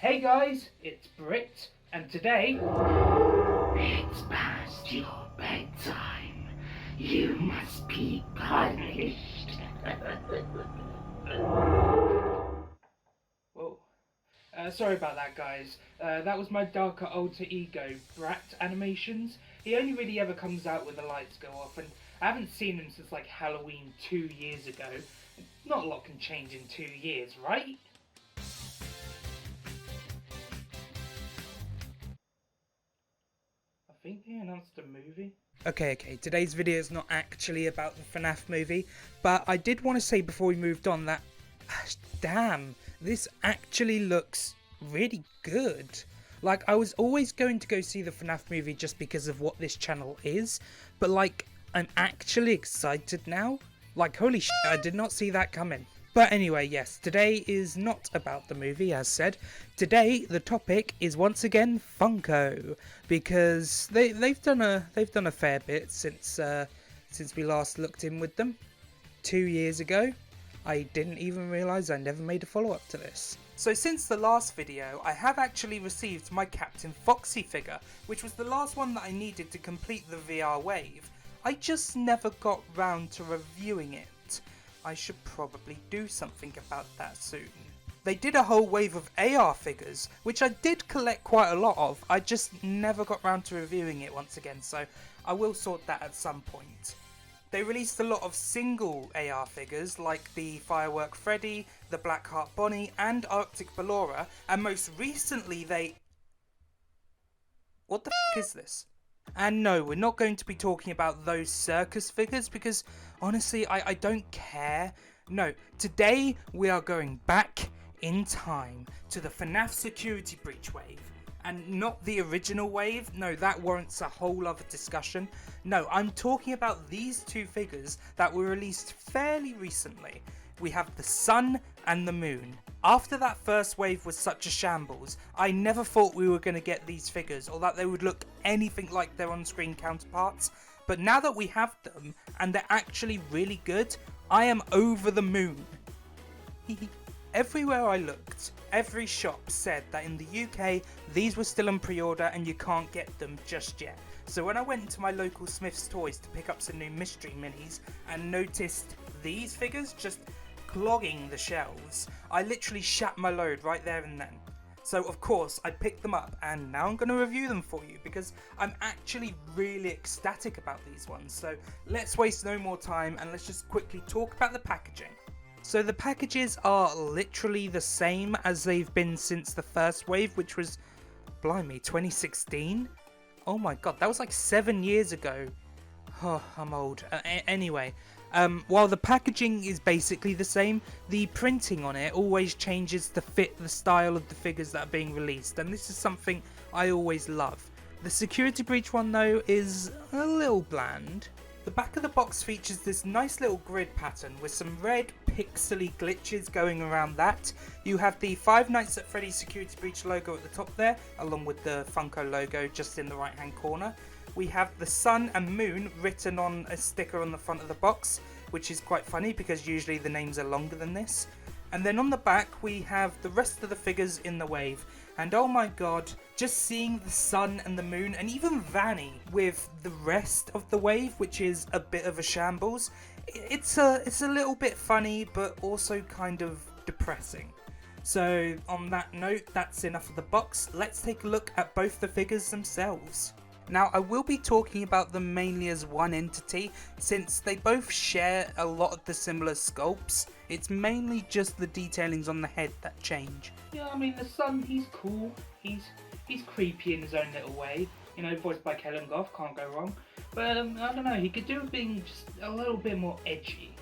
Hey guys, it's Brit, and today... It's past your bedtime. You must be punished. Whoa. Sorry about that, guys. That was my darker alter ego, Brat Animations. He only really ever comes out when the lights go off, and I haven't seen him since like Halloween 2 years ago. Not a lot can change in 2 years, right? I think they announced a movie. Okay, today's video is not actually about the FNAF movie, but I did want to say before we moved on that, damn, this actually looks really good. Like, I was always going to go see the FNAF movie just because of what this channel is, but like, I'm actually excited now. Like, holy shit, I did not see that coming. But anyway, yes, today is not about the movie, as said. Today, the topic is once again Funko, because they've done a fair bit since we last looked in with them 2 years ago. I didn't even realise I never made a follow-up to this. So since the last video, I have actually received my Captain Foxy figure, which was the last one that I needed to complete the VR wave. I just never got round to reviewing it. I should probably do something about that soon. They did a whole wave of AR figures, which I did collect quite a lot of. I just never got round to reviewing it once again, so I will sort that at some point. They released a lot of single AR figures like the Firework Freddy, the Blackheart Bonnie and Arctic Ballora, and most recently they... What the f*** is this? And no, we're not going to be talking about those circus figures because honestly I don't care. No, today we are going back in time to the FNAF security breach wave. And not the original wave, no, that warrants a whole other discussion. No, I'm talking about these two figures that were released fairly recently. We have the sun and the moon. After that first wave was such a shambles, I never thought we were going to get these figures or that they would look anything like their on-screen counterparts. But now that we have them and they're actually really good, I am over the moon. Everywhere I looked, every shop said that in the UK these were still on pre-order and you can't get them just yet. So when I went into my local Smith's Toys to pick up some new mystery minis and noticed these figures just clogging the shelves, I literally shat my load right there and then. So of course I picked them up and now I'm going to review them for you because I'm actually really ecstatic about these ones. So let's waste no more time and let's just quickly talk about the packaging. So the packages are literally the same as they've been since the first wave, which was, blimey, 2016? Oh my god, that was like 7 years ago. Oh, I'm old. Anyway, while the packaging is basically the same, the printing on it always changes to fit the style of the figures that are being released, and this is something I always love. The security breach one though is a little bland. The back of the box features this nice little grid pattern with some red pixely glitches going around that. You have the Five Nights at Freddy's Security Breach logo at the top there, along with the Funko logo just in the right hand corner. We have the sun and moon written on a sticker on the front of the box, which is quite funny because usually the names are longer than this. And then on the back we have the rest of the figures in the wave. And oh my god, just seeing the sun and the moon and even Vanny with the rest of the wave, which is a bit of a shambles, it's a little bit funny but also kind of depressing. So on that note, that's enough of the box. Let's take a look at both the figures themselves. Now I will be talking about them mainly as one entity since they both share a lot of the similar sculpts. It's mainly just the detailings on the head that change. Yeah, I mean the sun, he's cool, he's creepy in his own little way. You know, voiced by Kellen Goff, can't go wrong. But I don't know, he could do with being just a little bit more edgy.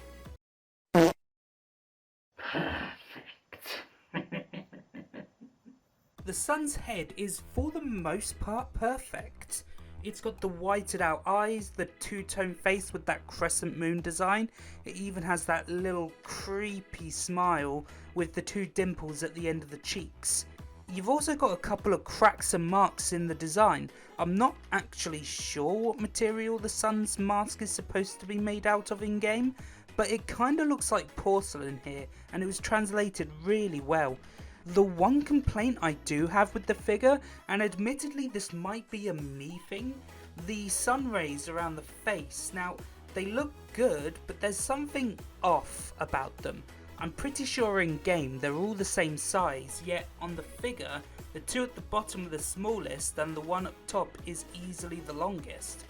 The sun's head is for the most part perfect. It's got the whited out eyes, the two-tone face with that crescent moon design. It even has that little creepy smile with the two dimples at the end of the cheeks. You've also got a couple of cracks and marks in the design. I'm not actually sure what material the sun's mask is supposed to be made out of in game, but it kind of looks like porcelain here and it was translated really well. The one complaint I do have with the figure, and admittedly this might be a me thing, the sun rays around the face. Now, they look good, but there's something off about them. I'm pretty sure in game they're all the same size, yet on the figure, the two at the bottom are the smallest and the one up top is easily the longest.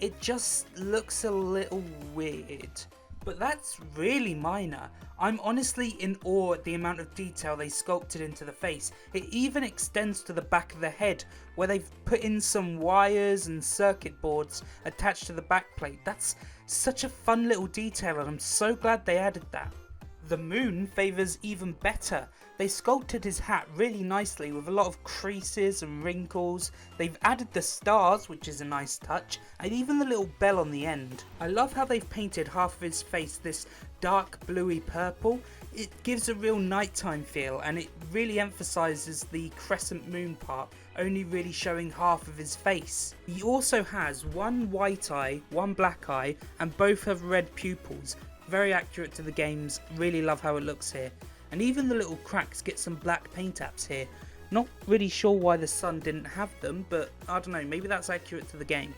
It just looks a little weird. But that's really minor. I'm honestly in awe at the amount of detail they sculpted into the face. It even extends to the back of the head, where they've put in some wires and circuit boards attached to the backplate. That's such a fun little detail, and I'm so glad they added that. The moon favours even better. They sculpted his hat really nicely with a lot of creases and wrinkles. They've added the stars, which is a nice touch, and even the little bell on the end. I love how they've painted half of his face this dark bluey purple. It gives a real nighttime feel, and it really emphasises the crescent moon part, only really showing half of his face. He also has one white eye, one black eye, and both have red pupils. Very accurate to the games, really love how it looks here. And even the little cracks get some black paint apps here. Not really sure why the sun didn't have them, but I don't know, maybe that's accurate to the game.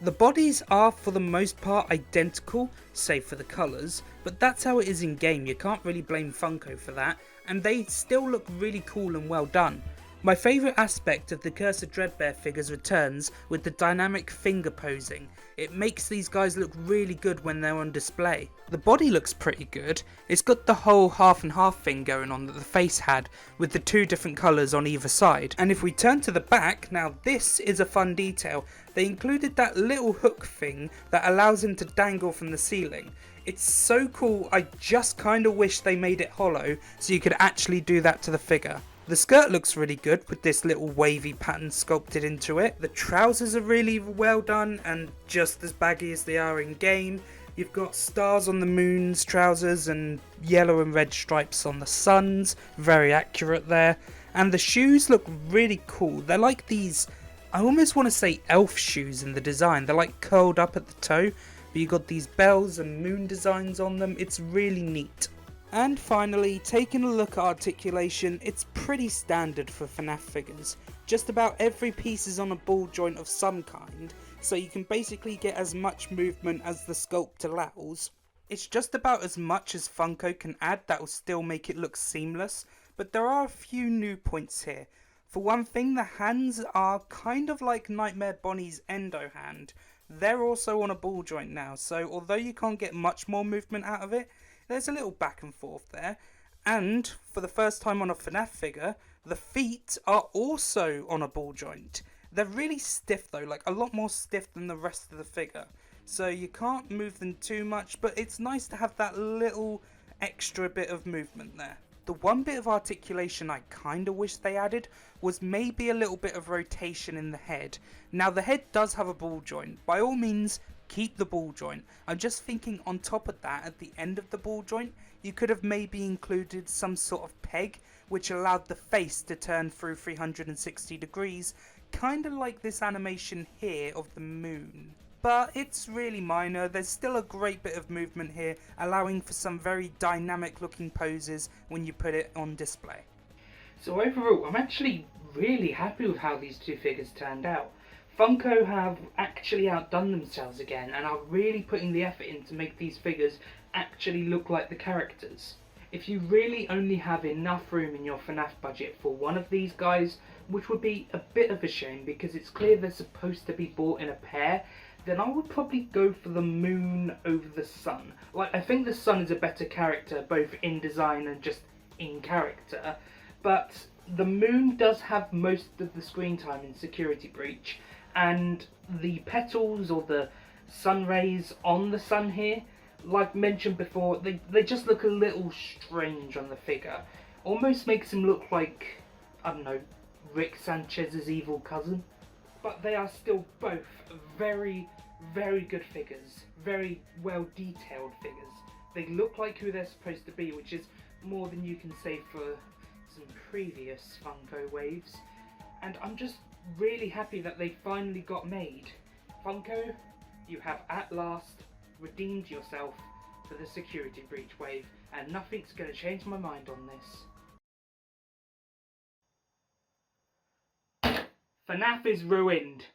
The bodies are for the most part identical, save for the colours, but that's how it is in game, you can't really blame Funko for that, and they still look really cool and well done. My favourite aspect of the Cursed Dreadbear figures returns with the dynamic finger posing. It makes these guys look really good when they're on display. The body looks pretty good. It's got the whole half and half thing going on that the face had, with the two different colours on either side. And if we turn to the back, now this is a fun detail. They included that little hook thing that allows him to dangle from the ceiling. It's so cool, I just kind of wish they made it hollow so you could actually do that to the figure. The skirt looks really good with this little wavy pattern sculpted into it. The trousers are really well done and just as baggy as they are in game. You've got stars on the moon's trousers and yellow and red stripes on the sun's, very accurate there. And the shoes look really cool. They're like these, I almost want to say elf shoes in the design. They're like curled up at the toe, but you've got these bells and moon designs on them. It's really neat. And finally, taking a look at articulation, it's pretty standard for FNAF figures. Just about every piece is on a ball joint of some kind, so you can basically get as much movement as the sculpt allows. It's just about as much as Funko can add that will still make it look seamless, but there are a few new points here. For one thing, the hands are kind of like Nightmare Bonnie's endo hand. They're also on a ball joint now, so although you can't get much more movement out of it, there's a little back and forth there. And for the first time on a FNAF figure, the feet are also on a ball joint. They're really stiff though, like a lot more stiff than the rest of the figure. So you can't move them too much, but it's nice to have that little extra bit of movement there. The one bit of articulation I kinda wish they added was maybe a little bit of rotation in the head. Now the head does have a ball joint, by all means keep the ball joint. I'm just thinking on top of that, at the end of the ball joint, you could have maybe included some sort of peg which allowed the face to turn through 360 degrees, kinda like this animation here of the moon. But it's really minor, there's still a great bit of movement here, allowing for some very dynamic looking poses when you put it on display. So overall, I'm actually really happy with how these two figures turned out. Funko have actually outdone themselves again and are really putting the effort in to make these figures actually look like the characters. If you really only have enough room in your FNAF budget for one of these guys, which would be a bit of a shame because it's clear they're supposed to be bought in a pair, then I would probably go for the moon over the sun. Like, I think the sun is a better character both in design and just in character, but the moon does have most of the screen time in Security Breach, and the petals or the sun rays on the sun here, like mentioned before, they just look a little strange on the figure. Almost makes him look like, I don't know, Rick Sanchez's evil cousin. But they are still both very, very good figures. Very well detailed figures. They look like who they're supposed to be, which is more than you can say for some previous Funko waves. And I'm just really happy that they finally got made. Funko, you have at last redeemed yourself for the Security Breach wave, and nothing's going to change my mind on this. FNAF is ruined.